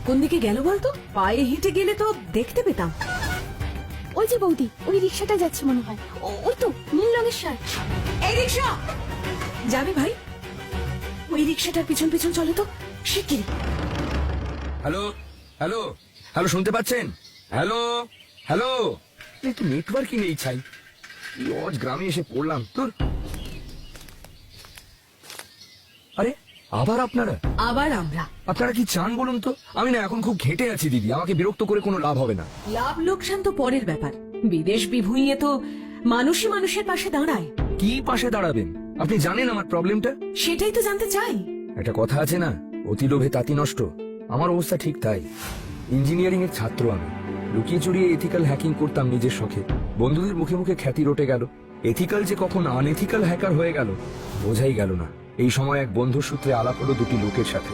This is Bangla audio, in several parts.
কোন দিকে গেল বলতো? পায়ে হেঁটে গেলে তো দেখতে পেতাম। ওই যে বৌদি, ওই রিক্সাটা যাচ্ছে মনে হয়। ওই তো নীল রঙের শার্ট। এই রিক্সা যাবে ভাই, ওই রিক্সাটার পিছন পিছন চলে তো শিগগিরই। হ্যালো হ্যালো হ্যালো, শুনতে পাচ্ছেন? হ্যালো হ্যালো, একটু নেটওয়ার্কই নেই ছাই। কি অজ গ্রামে এসে পড়লাম তোর। আরে আবার আপনারা? আবার আমরা। আপনারা কি চান বলুন তো? আমি না এখন খুব ঘেঁটে আছি দিদি, আমাকে বিরক্ত করে কোনো লাভ হবে না। লাভ লোকসান তো পরের ব্যাপার, বিদেশ বিভুঁইয়ে তো মানুষই মানুষের পাশে দাঁড়ায়। কি পাশে দাঁড়াবেন? আপনি জানেন আমার প্রবলেমটা? সেটাই তো জানতে চাই। একটা কথা আছে না, অতি লোভে তাঁতি নষ্ট। আমার অবস্থা ঠিক তাই। ইঞ্জিনিয়ারিং এর ছাত্র আমি, লুকিয়ে চুরিয়ে এথিক্যাল হ্যাকিং করতাম নিজের শখে। বন্ধুদের মুখে মুখে খ্যাতি রটে গেল, এথিক্যাল যে কখন আনএথিক্যাল হ্যাকার হয়ে গেল বোঝাই গেল না। এই সময় এক বন্ধুর সূত্রে আলাপ হলো দুটি লোকের সাথে।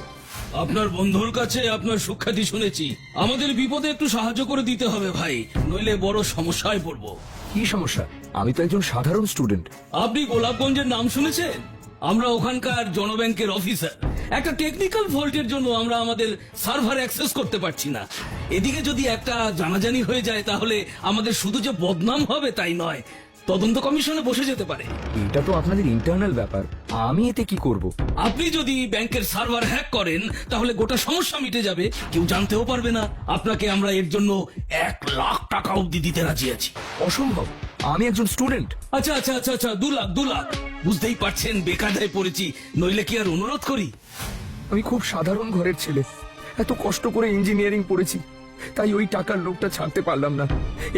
আপনার বন্ধুর কাছে আপনার সুখ্যাতি শুনেছি, আমাদের বিপদে একটু সাহায্য করে দিতে হবে ভাই, নইলে বড় সমস্যায় পড়বো। কি সমস্যা? আমি তো একজন সাধারণ স্টুডেন্ট। আপনি গোলাপগঞ্জের নাম শুনেছেন? আমরা ওখানকার জনব্যাংকের অফিসার। একটা টেকনিক্যাল ফল্টের জন্য আমরা আমাদের সার্ভার অ্যাক্সেস করতে পারছি না। এদিকে যদি একটা জানাজানি হয়ে যায় তাহলে আমাদের শুধু যে বদনাম হবে তাই নয়, তদন্ত কমিশনে বসে যেতে পারে। এটা তো আপনাদের ইন্টারনাল ব্যাপার, আমি এতে কি করব? আপনি যদি ব্যাংকের সার্ভার হ্যাক করেন তাহলে গোটা সমস্যা মিটে যাবে, কেউ জানতেও পারবে না। আপনাকে আমরা এর জন্য 1,00,000 টাকা অব্দি দিতে রাজি আছি। অসম্ভব, আমি একজন স্টুডেন্ট। আচ্ছা আচ্ছা আচ্ছা আচ্ছা 2,00,000 বুঝতেই পারছেন বেকায়দায় পড়েছি, নইলে কি আর অনুরোধ করি? আমি খুব সাধারণ ঘরের ছেলে, এত কষ্ট করে ইঞ্জিনিয়ারিং পড়েছি, তাই ওই টাকার লোকটা ছাড়তে পারলাম না।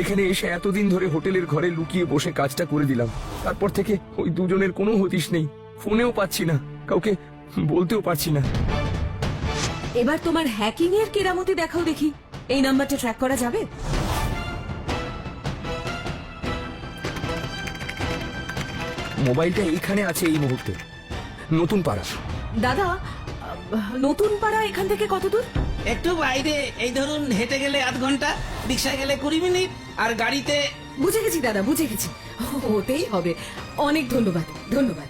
এখানে এসে এতদিন ধরে হোটেলের ঘরে লুকিয়ে বসে কাজটা করে দিলাম। তারপর থেকে ওই দুজনের কোনো হদিশ নেই, ফোনেও পাচ্ছি না, কাউকে বলতেও পারছি না। এবার তোমার হ্যাকিং এর কেরামতি দেখাও দেখি, এই নাম্বারটা ট্র্যাক করা যাবে? মোবাইলটা এইখানে আছে এই মুহূর্তে, নতুন পাড়া। দাদা, নতুন পাড়া এখান থেকে কত দূর? একটু বাইরে, এই ধরুন হেঁটে গেলে 1/2 ঘন্টা, রিক্সায় গেলে 20 মিনিট, আর গাড়িতে। বুঝে গেছি দাদা, বুঝে গেছি, হতেই হবে। অনেক ধন্যবাদ ধন্যবাদ।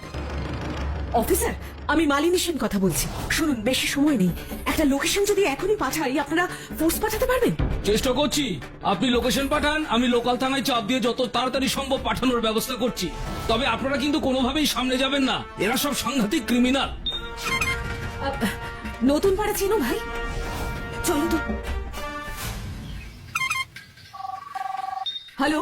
অফিসার, আমি মালিনী সেন কথা বলছি। শুনুন, বেশি সময় নেই, একটা লোকেশন যদি এখনই পাঠাই আপনারা ফোর্স পাঠাতে পারবেন? চেষ্টা করছি, আপনি লোকেশন পাঠান, আমি লোকাল থানায় চাপ দিয়ে যত তাড়াতাড়ি সম্ভব পাঠানোর ব্যবস্থা করছি। তবে আপনারা কিন্তু কোনোভাবেই সামনে যাবেন না, এরা সব সাংঘাতিক ক্রিমিনাল। নতুন পাড়া চেনো ভাই? চলো তো। হ্যালো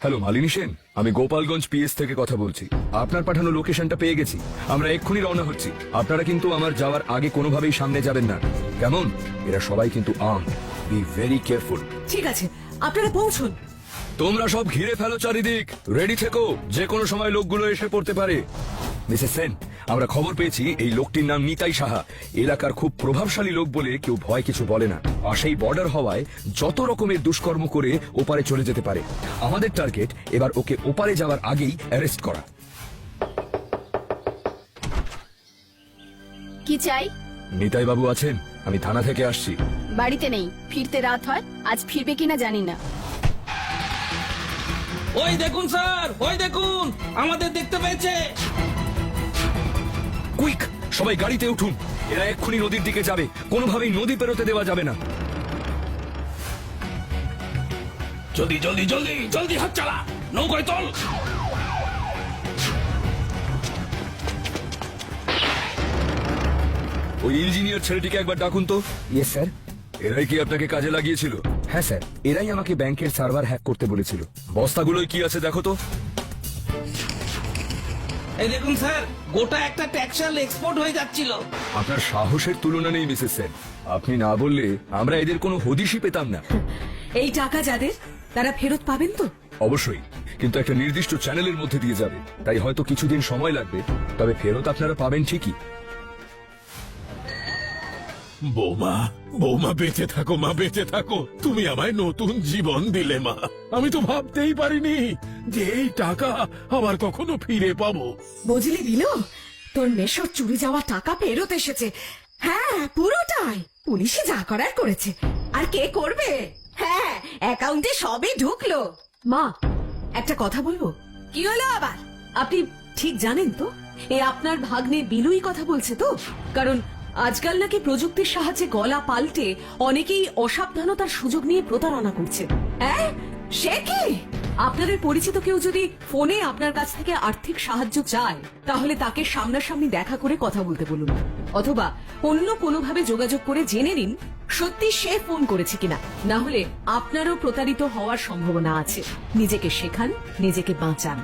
হ্যালো মালিনী সেন, আমি গোপালগঞ্জ পিএস থেকে কথা বলছি। আপনার পাঠানো লোকেশনটা পেয়ে গেছি, আমরা এক্ষুনি রওনা হচ্ছি। আপনারা কিন্তু আমার যাওয়ার আগে কোনোভাবেই সামনে যাবেন না, কেমন? এরা সবাই কিন্তু বি ভেরি কেয়ারফুল। ঠিক আছে, আপনারা পৌঁছুন। তোমরা সব ঘিরে ফেলো চারিদিক, রেডি থেকো, যে কোনো সময় লোকগুলো এসে পড়তে পারে। মিসেস সেন, আমরা খবর পেয়েছি এই লোকটির নাম নিতাই সাহা, এলাকার খুব প্রভাবশালী লোক বলে কেউ ভয় কিছু বলে না। আর সেই বর্ডার হওয়ায় যত রকমের দুষ্কর্ম করে ওপারে চলে যেতে পারে। আমাদের টার্গেট এবার ওকে ওপারে যাওয়ার আগেই অ্যারেস্ট করা। কি চাই? নিতাই বাবু আছেন? আমি থানা থেকে আসছি। বাড়িতে নেই, ফিরতে রাত হয়, আজ ফিরবে কিনা জানি না। ওই দেখুন স্যার, ওই দেখুন, আমাদের দেখতে পেয়েছে। কুইক, সবাই গাড়িতে উঠুন, এরা এক্ষুনি নদীর দিকে যাবে, কোনোভাবেই নদী পেরোতে দেওয়া যাবে না। জলদি জলদি জলদি জলদি হাত চালা, নৌকায় তল। ওই ইঞ্জিনিয়ার ছেলেটিকে একবার ডাকুন তো। Yes sir. এরাই কি আপনাকে কাজে লাগিয়েছিল? হ্যাঁ স্যার, এরাই আমাকে ব্যাংকের সার্ভার হ্যাক করতে বলেছিল। বস্তাগুলোয় কি আছে দেখো তো। এই দেখুন স্যার, গোটা একটা ট্যাক্সাল এক্সপোর্ট হয়ে যাচ্ছিল। আপনার সাহসের তুলনা নেই মিসেস সেন, আপনি না বললে আমরা এদের কোনো হদিশই পেতাম না। এই টাকা যাদের, তারা ফেরত পাবেন তো? অবশ্যই, কিন্তু একটা নির্দিষ্ট চ্যানেলের মধ্যে দিয়ে যাবে, তাই হয়তো কিছুদিন সময় লাগবে, তবে ফেরত আপনারা পাবেন ঠিকই। বৌমা, বৌমা বেঁচে থাকো মা, বেঁচে থাকো। তুমি আমায় নতুন জীবন দিলে মা। আমি তো ভাবতেই পারিনি যে এই টাকা আবার কখনো ফিরে পাবো। বুঝলি বিলু, তোর মেশোর চুরি যাওয়া টাকা ফেরত এসেছে। হ্যাঁ, পুরোটাই। পুলিশে যা করার করেছে, আর কে করবে? হ্যাঁ, অ্যাকাউন্টে সবই ঢুকলো। মা, একটা কথা বলবো? কি হলো আবার? আপনি ঠিক জানেন তো এ আপনার ভাগ্নে বিলুই কথা বলছে তো? কারণ আজকাল নাকি প্রযুক্তির সাহায্যে গলা পাল্টে অনেকেই অসাবধানতার সুযোগ নিয়ে প্রতারণা করছে। হ্যাঁ, সে কি? আপনাদের পরিচিত কেউ যদি ফোনে আপনার কাছ থেকে আর্থিক সাহায্য চায়, তাহলে তাকে সামনাসামনি দেখা করে কথা বলতে বলুন, অথবা অন্য কোনোভাবে যোগাযোগ করে জেনে নিন সত্যি সে ফোন করেছে কিনা। না হলে আপনারও প্রতারিত হওয়ার সম্ভাবনা আছে। নিজেকে শেখান, নিজেকে বাঁচান।